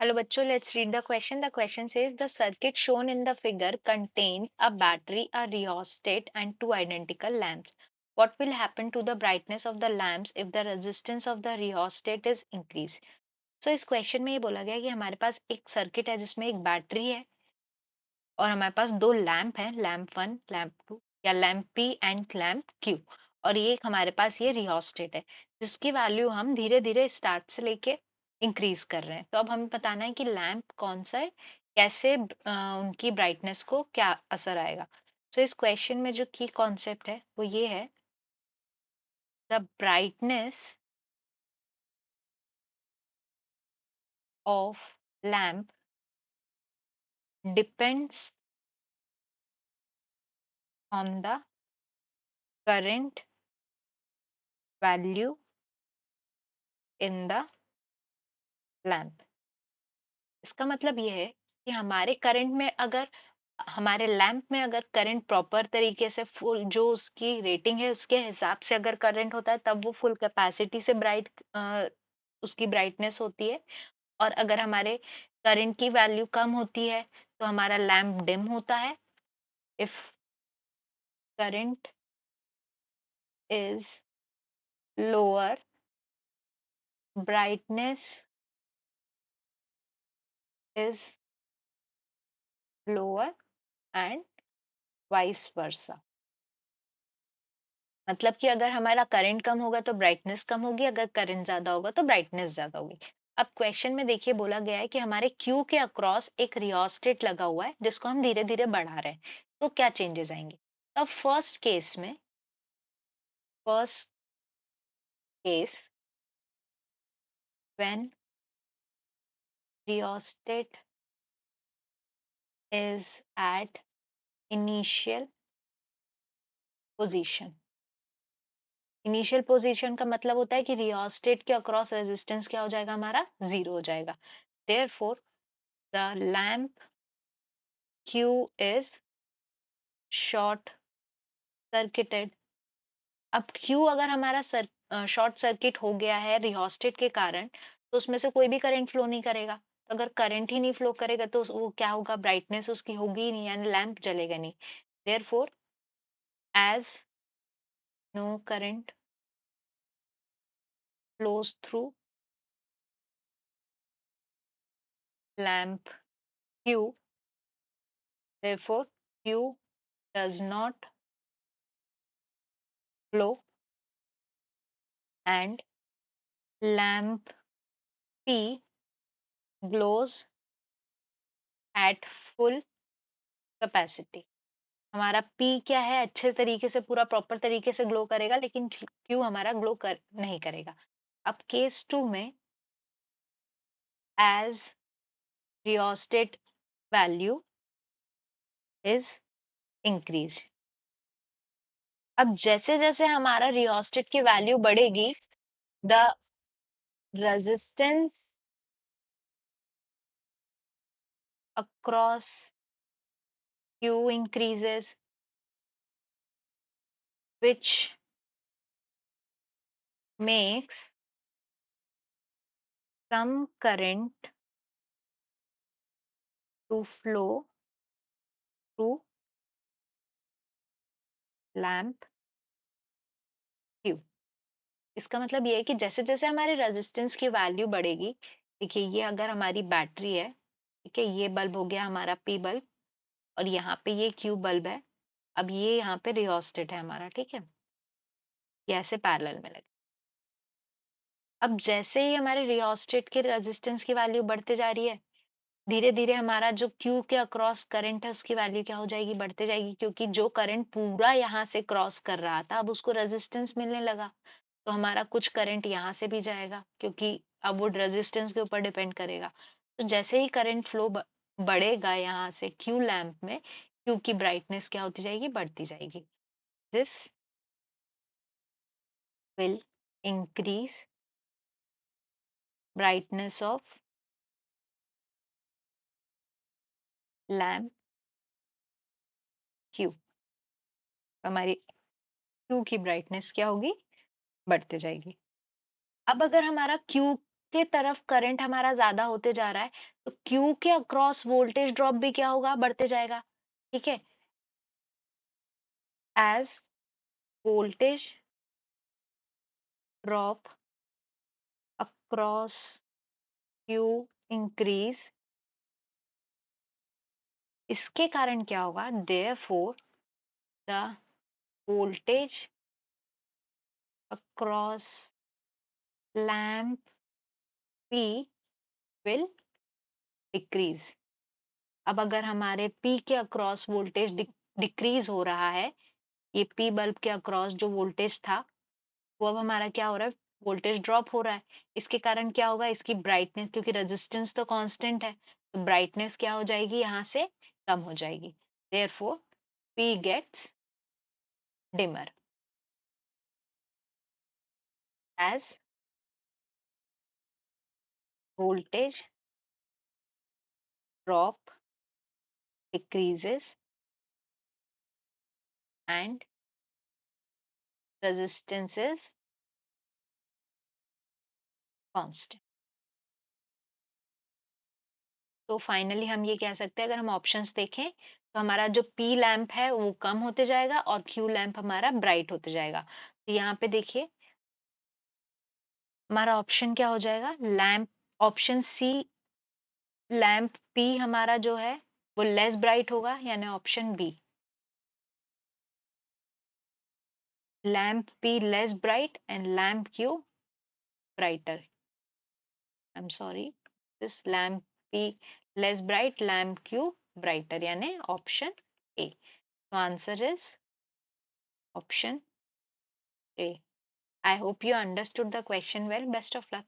Hello bachcho, let's read the question. The question says the circuit shown in the figure contain a battery, a rheostat and two identical lamps. What will happen to the brightness of the lamps if the resistance of the rheostat is increased? So इस question में ये बोला गया है कि हमारे पास एक circuit है जिसमें एक बैटरी है और हमारे पास दो लैंप हैं, लैंप 1 लैंप 2 या lamp P and lamp Q। और ये हमारे पास ये रियोस्टेट है जिसकी वैल्यू हम धीरे धीरे स्टार्ट से लेके इंक्रीज कर रहे हैं। तो अब हमें बताना है कि लैंप कौन सा है, कैसे उनकी ब्राइटनेस को क्या असर आएगा। तो इस क्वेश्चन में जो की कॉन्सेप्ट है वो ये है, the brightness of lamp depends on the current value in the lamp. इसका मतलब ये है कि हमारे करंट में अगर हमारे लैंप में अगर करंट प्रॉपर तरीके से फुल जो उसकी रेटिंग है उसके हिसाब से अगर करंट होता है तब वो फुल कैपेसिटी से उसकी ब्राइटनेस होती है। और अगर हमारे करंट की वैल्यू कम होती है तो हमारा लैंप डिम होता है। If current is lower, brightness is lower and vice versa. मतलब कि अगर हमारा करंट कम होगा तो ब्राइटनेस कम होगी, अगर करंट ज्यादा होगा तो ब्राइटनेस ज्यादा होगी। अब क्वेश्चन में देखिए बोला गया है कि हमारे Q के अक्रॉस एक रियोस्टेट लगा हुआ है जिसको हम धीरे धीरे बढ़ा रहे हैं, तो क्या चेंजेस आएंगे। अब first case when rheostat is at initial position. Initial position का मतलब होता है कि रियोस्टेट के अक्रॉस रेजिस्टेंस क्या हो जाएगा, हमारा जीरो हो जाएगा। Therefore the lamp Q is short circuited. अब Q अगर हमारा शॉर्ट सर्किट हो गया है रिहोस्टेट के कारण तो उसमें से कोई भी करंट फ्लो नहीं करेगा। तो अगर करंट ही नहीं फ्लो करेगा तो वो क्या होगा, ब्राइटनेस उसकी होगी ही नहीं, यानी लैंप जलेगा नहीं। Therefore as no current flows through lamp Q, therefore Q does not flow and lamp P glows at full capacity। हमारा P क्या है, अच्छे तरीके से पूरा प्रॉपर तरीके से ग्लो करेगा, लेकिन Q हमारा ग्लो कर नहीं करेगा। अब केस 2 में as rheostat value is increase. अब जैसे जैसे हमारा रियोस्टेट की वैल्यू बढ़ेगी the resistance across Q increases, which makes some current to flow through lamp Q। इसका मतलब ये है कि जैसे जैसे हमारे रेजिस्टेंस की वैल्यू बढ़ेगी, देखिए ये अगर हमारी बैटरी है, ठीक है, ये बल्ब हो गया हमारा P बल्ब और यहाँ पे ये Q बल्ब है। अब ये यहाँ पे रियोस्टेट है हमारा, ठीक है, ये ऐसे पैरेलल में लगे। अब जैसे ही हमारे रियोस्टेट के रेजिस्टेंस की वैल्यू बढ़ते जा रही है, धीरे धीरे हमारा जो Q के अक्रॉस करंट है उसकी वैल्यू क्या हो जाएगी, बढ़ते जाएगी, क्योंकि जो करंट पूरा यहाँ से क्रॉस कर रहा था अब उसको रेजिस्टेंस मिलने लगा। तो हमारा कुछ करंट यहाँ से भी जाएगा क्योंकि अब वो रेजिस्टेंस के ऊपर डिपेंड करेगा। तो जैसे ही करंट फ्लो बढ़ेगा यहाँ से Q लैंप में, Q की ब्राइटनेस क्या होती जाएगी, बढ़ती जाएगी। This will increase brightness of lamp Q। हमारी Q की ब्राइटनेस क्या होगी, बढ़ते जाएगी। अब अगर हमारा Q के तरफ करंट हमारा ज्यादा होते जा रहा है, तो Q के अक्रॉस वोल्टेज ड्रॉप भी क्या होगा, बढ़ते जाएगा। ठीक है, as voltage drop across Q increase, इसके कारण क्या होगा, therefore the voltage across lamp P will decrease. अब अगर हमारे P के अक्रॉस वोल्टेज डिक्रीज हो रहा है, ये P बल्ब के अक्रॉस जो वोल्टेज था वो अब हमारा क्या हो रहा है, वोल्टेज ड्रॉप हो रहा है। इसके कारण क्या होगा, इसकी ब्राइटनेस, क्योंकि रेजिस्टेंस तो कांस्टेंट है, तो ब्राइटनेस क्या हो जाएगी, यहाँ से कम हो जाएगी। Therefore P gets dimmer as voltage drop decreases and resistance is constant। तो फाइनली हम ये कह सकते हैं, अगर हम ऑप्शंस देखें तो हमारा जो P लैंप है वो कम होते जाएगा और Q लैंप हमारा ब्राइट होते जाएगा। तो यहाँ पे देखिए हमारा ऑप्शन क्या हो जाएगा, lamp, option C lamp P हमारा जो है वो लेस ब्राइट होगा, यानी option B lamp P less bright and lamp Q brighter. I am sorry, this lamp P less bright, lamp Q brighter, यानी ऑप्शन ए। तो answer is option A. I hope you understood the question well, best of luck.